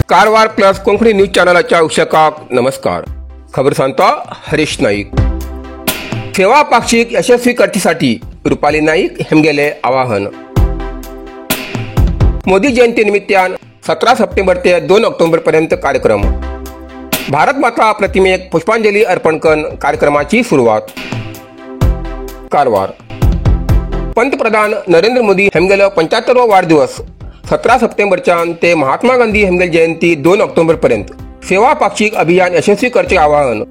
Karwar plus Konkani news चॅनलाच्या उक्षकाक नमस्कार. खबर सांगता हरीश नाईक. सेवा पाक्षिक यशस्वी करण्यासाठी रुपाली नाईक हेमगेले आवाहन. मोदी जयंती निमित्तान 17 सप्टेंबर ते 2 ऑक्टोबर पर्यंत कार्यक्रम. भारत माता प्रतिमेक पुष्पांजली अर्पण करून कार्यक्रमाची सुरुवात. कारवार. पंतप्रधान नरेंद्र मोदी हेमगेलो 75वा वाढदिवस 17 सप्टेंबरच्यान ते महात्मा गांधी हेमगेल जयंती 2 ऑक्टोबर पर्यंत सेवा पाक्षिक अभियान यशस्वी करचे आवाहन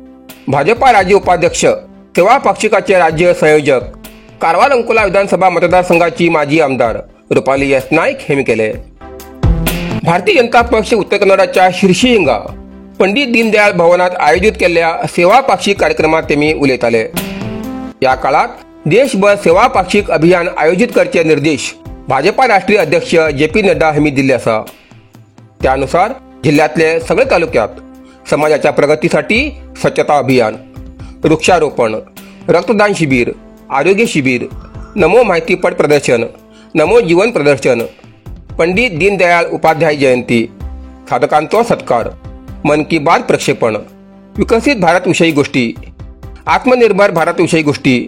भाजपा राज्य उपाध्यक्ष, सेवा पाक्षिकाचे राज्य संयोजक, कारवार अंकोला विधानसभा मतदारसंघाची माजी आमदार रुपाली एस नाईक हेमी केले. भारतीय जनता पक्ष उत्तर कन्नडाच्या शिर्शी हिंगा पंडित दीनदयाळ भवनात आयोजित केलेल्या सेवा पाक्षिक कार्यक्रमात तेमी उलयताले. या काळात देशभर सेवा पाक्षिक अभियान आयोजित करचे निर्देश भाजपा राष्ट्रीय अध्यक्ष JP नड्डा हेमी दिले असा. त्यानुसार जिल्ह्यातले सगळे तालुक्यात समाजाच्या प्रगतीसाठी स्वच्छता अभियान, वृक्षारोपण, रक्तदान शिबिर, आरोग्य शिबिर, नमो माहितीपट प्रदर्शन, नमो जीवन प्रदर्शन, पंडित दीनदयाळ उपाध्याय जयंती, साधकांचा सत्कार, मन की बात प्रक्षेपण, विकसित भारत विषयी गोष्टी, आत्मनिर्भर भारत विषयी गोष्टी,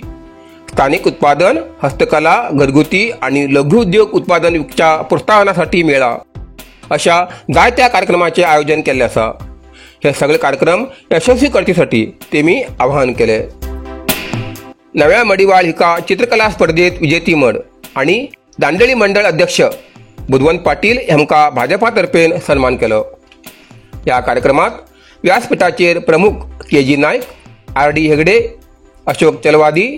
स्थानिक उत्पादन, हस्तकला, घरगुती आणि लघु उद्योग उत्पादन विकच्या प्रोत्साहनासाठी मेळा अशा जायत्या कार्यक्रमाचे आयोजन केले असा. हे सगळे कार्यक्रम यशस्वी करण्यासाठी तेमी आवाहन केले. नव्या मडीवाळ हिका चित्रकला स्पर्धेत विजेती मड आणि दांडेली मंडळ अध्यक्ष बुधवंत पाटील हेमका भाजपातर्फे सन्मान केलो. या कार्यक्रमात व्यासपीठाचेर प्रमुख KG नाईक, RD हेगडे, अशोक चलवादी,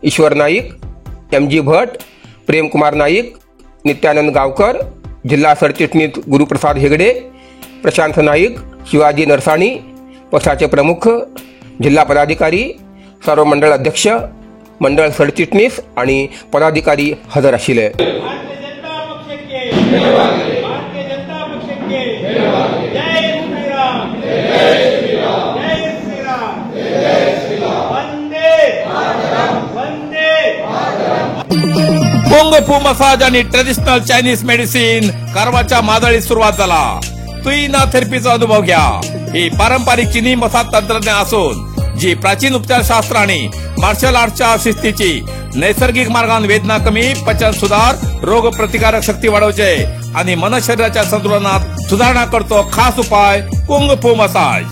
ईश्वर नाईक, MG भट, प्रेमकुमार नाईक, नित्यानंद गावकर, जिल्हा सरचिटणीस गुरुप्रसाद हेगडे, प्रशांत नाईक, शिवाजी नरसाणी, पक्षाचे प्रमुख, जिल्हा पदाधिकारी, सर्व मंडळ अध्यक्ष, मंडळ सरचिटणीस आणि पदाधिकारी हजर आशिले. कुंग फू मसाज आणि ट्रेडिशनल चायनीज मेडिसिन कारवारच्या माजाळीत सुरुवात झाला. तुईना थेरपीचा अनुभव घ्या. ही पारंपरिक चीनी मसाज तंत्रज्ञान असून जी प्राचीन उपचारशास्त्र आणि मार्शल आर्टच्या शिस्तीची नैसर्गिक मार्गाने वेदना कमी, पचन सुधार, रोग प्रतिकारक शक्ती वाढवचे आणि मन शरीराच्या संतुलनात सुधारणा करतो खास उपाय कुंग फू मसाज.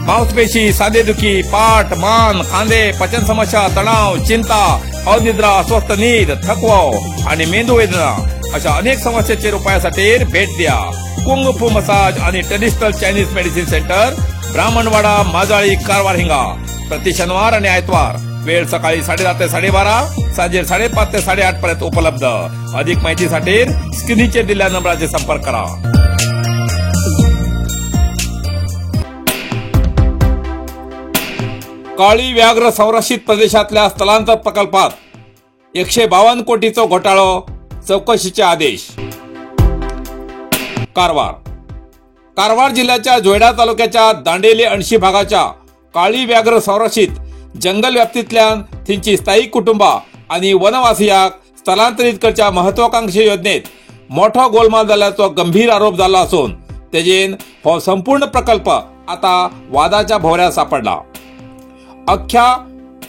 मांसपेशी, सांधेदुखी, पाठ, मान, खांदे, पचन समस्या, तणाव, चिंता, अनिद्रा, अस्वस्थ नींद, थकवा आणि मेंदू वेदना अशा अनेक समस्येचे उपायासाठी भेट द्या. कुंग फू मसाज आणि traditional Chinese medicine centre, Brahmanwada, Majali, Karwar हिंगा. प्रति शनिवार आणि आयतवार. वेळ सकाळी 10:30 ते 12:30, सांजे 5:30 ते 8:30 पर्यंत उपलब्ध. अधिक माहितीसाठी स्क्रीनचे दिलेल्या नंबराचे संपर्क करा. काळी व्याघ्र संरक्षित प्रदेशातल्या स्थलांतर प्रकल्पात 152 कोटीचा घोटाळा, चौकशीचे आदेश. कारवार जिल्ह्याच्या जोयडा तालुक्याच्या दांडेली 80 भागाच्या काळी व्याघ्र संरक्षित जंगल व्याप्तीतल्या तिची स्थायिक कुटुंबा आणि वनवासियाक स्थलांतरित करच्या महत्वाकांक्षी योजनेत मोठा गोलमाल झाल्याचा गंभीर आरोप झाला असून तेजेन हो संपूर्ण प्रकल्प आता वादाच्या भोवऱ्यात सापडला. अख्ख्या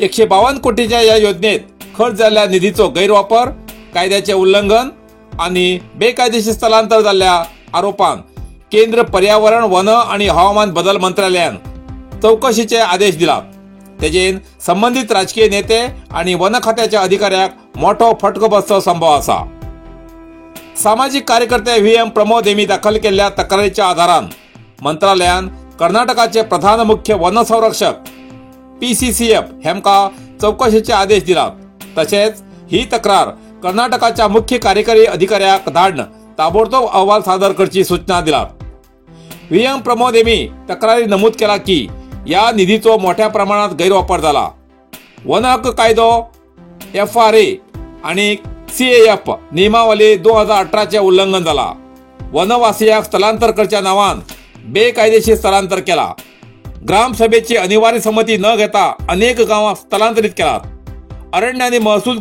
152 कोटीच्या या योजनेत खर्च झालेल्या निधीचो गैरवापर, कायद्याचे उल्लंघन आणि बेकायदेशीर स्थलांतर झालेल्या आरोपान केंद्र पर्यावरण, वन आणि हवामान बदल मंत्रालयान चौकशीचे आदेश दिला. तेजेन संबंधित राजकीय नेते आणि वन खात्याच्या अधिकाऱ्याक मोठो फटको बसचो संभव असा. सामाजिक कार्यकर्ते VM प्रमोद हेमी दाखल केलेल्या तक्रारीच्या आधारान मंत्रालयान कर्नाटकाचे प्रधान मुख्य वन संरक्षक PCCF हेमका चौकशीचे आदेश दिला. तसेच ही तक्रार कर्नाटकाच्या मुख्य कार्यकारी अधिकाऱ्याक धाडून ताबडतोब अहवाल सादर करची सूचना दिला. VM प्रमोद हेमी तक्रारी नमूद केला की या निधीचो मोठ्या प्रमाणात गैरवापर झाला. वन हक्क कायदो, FRA आणि CAF नियमावली 2018 उल्लंघन झाला. वनवासियाक स्थलांतर करच्या नावान बेकायदेशीर स्थलांतर केला. ग्रामसभेची अनिवार्य संमती न घेता अनेक गावां स्थलांतरित केलात. अरण्य आणि महसूल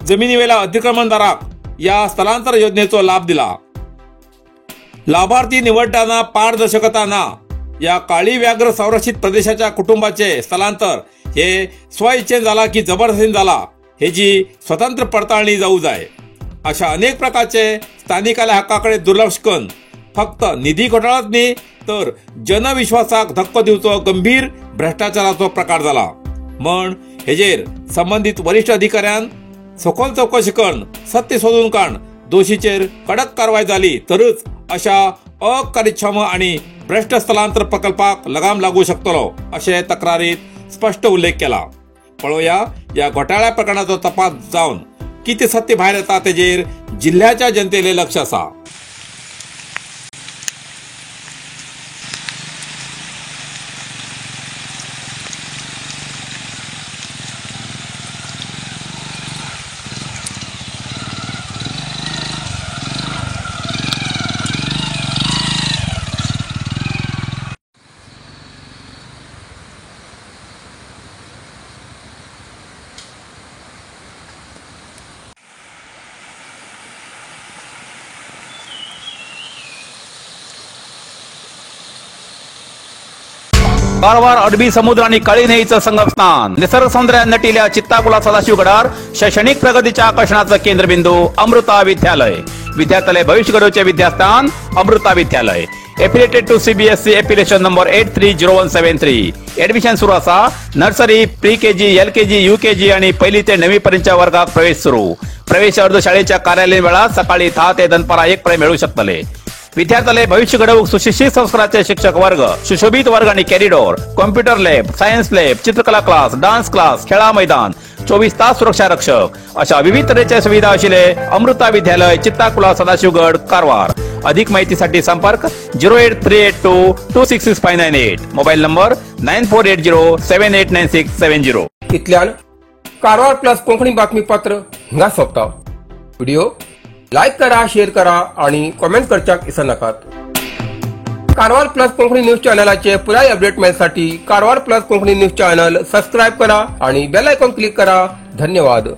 जमिनीवेला अतिक्रमणदाराक या स्थलांतर योजनेचो लाभ दिला. लाभार्थी निवडताना पारदर्शकता ना. या काळी व्याघ्र संरक्षित प्रदेशाच्या कुटुंबाचे स्थलांतर हे स्वइच्छेन झाला की जबरदस्तीन झाला हेची स्वतंत्र पडताळणी जाऊ जाय. अशा अनेक प्रकारचे स्थानिकाल्या हक्काकडे दुर्लक्ष करून फक्त निधी घोटाळाच न्ही तर जनविश्वासाक धक्को दिवचो गंभीर भ्रष्टाचाराचो प्रकार झाला. म्हण हेजेर संबंधित वरिष्ठ अधिकाऱ्यान सखोल चौकशी करून सत्य सोदून काढून दोषीचेर कडक कारवाई झाली तरच अशा अकार्यक्षम आणि भ्रष्ट स्थलांतर प्रकल्पाक लगाम लागू शकतलो असे तक्रारीत स्पष्ट उल्लेख केला. पळोवया या घोटाळ्या प्रकरणाचो तपास जावन किती सत्य भायर येता तेजेर जिल्ह्याच्या जनतेले लक्ष आसा. कारवार अरबी समुद्र आणि काळी नदीचं संगमस्थान, निसर्ग सौंदर्याने नटिल्या चित्ताकुला सदाशिवगडार शैक्षणिक प्रगतीच्या आकर्षणाचं केंद्रबिंदू अमृता विद्यालय. विद्यार्थ्यालय भविष्य घडवचे विद्यास्थान Amrita Vidyalaya. Affiliated to CBSE application number 830173. Admission सुरू असा. Nursery, pre KG, LKG, UKG आणि पहिली ते 9वी पर्यंतच्या वर्गात प्रवेश सुरू. प्रवेश अर्ज शाळेच्या कार्यालयीन वेळा सकाळी 10 ते दनपारा 1 पर्यंत मिळू शकतले. विद्यार्थ्यालय भविष्य घडवूक सुशिक्षित संस्काराचे शिक्षक वर्ग, सुशोभित वर्ग आणि corridor, computer lab, science lab, चित्रकला क्लास, डान्स क्लास, खेळा मैदान, 24 तास सुरक्षा रक्षक अशा विविध तऱ्हेच्या सुविधा असलेले अमृता विद्यालय, चित्ताकुला, सदाशिवगड, कारवार. अधिक माहितीसाठी संपर्क 08382266598. Mobile number 9480789670. इतल्यान कारवार प्लस कोंकणी बातमीपत्र हिंगा सोंपता. व्हिडिओ लाईक करा, शेअर करा आणि कॉमेंट करच्याक विसरू नकात. कारवार प्लस कोंकणी न्यूज चॅनलाचे पुराय अपडेट मिळण्यासाठी Karwar plus Konkani news channel subscribe करा आणि बेल आयकॉन क्लिक करा. धन्यवाद.